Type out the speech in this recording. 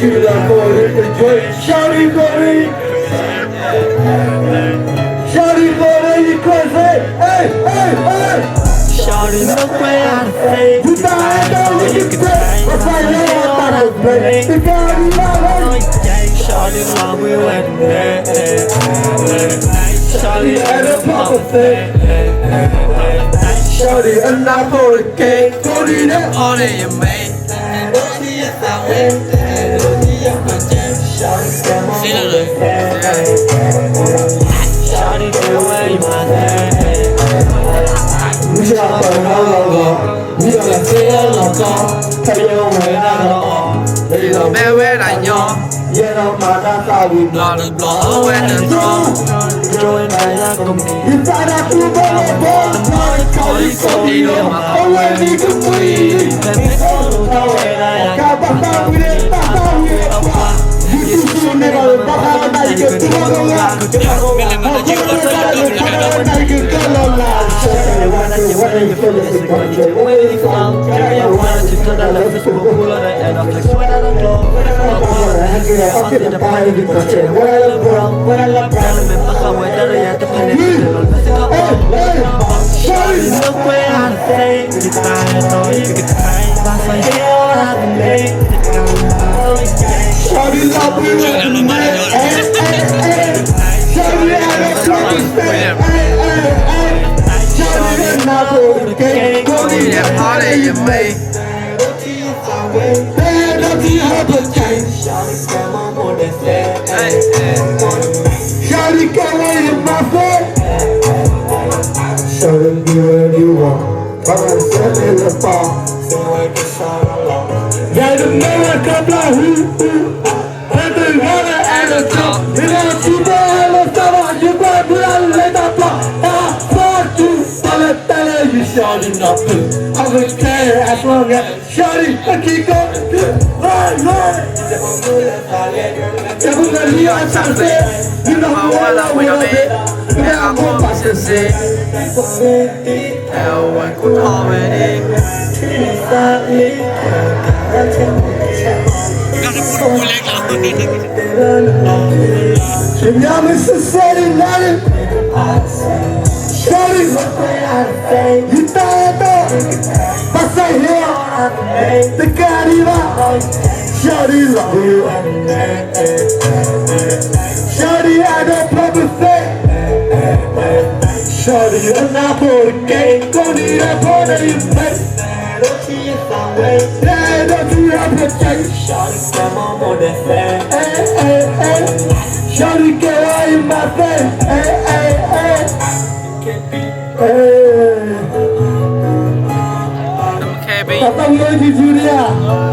tequila for the joint. Shawty for it. Shawty for it, crazy. Hey, hey, hey. Shawty, look where I say. You thought I know you could play. That's why you know I thought I would play. The girl you love it. Shawty, love me when Shawty, And a proper thing. Shawty, and not for the cake. Go to that. all in your mate. Shawty, do where you want it. We shall have a logo. We are the same logo. Tell you when I know. They don't Man, where I know. you know my that's we Blow the blow when the snow. Join my love company. You thought I could go to ball. Call you so you know. Oh, when you could breathe. Kapapa with it, papa with it. You should never papa like you to go around. Shawty love me with the man. Shawty had a fucking stand. Shawty is not for the game. Go to that party you made. Man, don't you have a change? Shawty come in my face. Shawty do what you want. But I'm set in the bar. Yeah, the man come like who? And the water and the top. You know, you better look down. You better let the block. Fuck you. Tell you, Shawty, not me. I will care as long as Shawty, I keep going. Right. Everybody else I say, you know what I will be. Yeah, I'm going to say. One could already. She got me so sad and nothing. Shawty, you thought but I hear the Cariba. Shawty love you. Shawty had a proper thing. Shawty, you're not for the game. Go need a party you make. Yeah, don't you have to take. Hey. Shawty, get out in my face. Hey. Okay, baby. Papa, you Julia.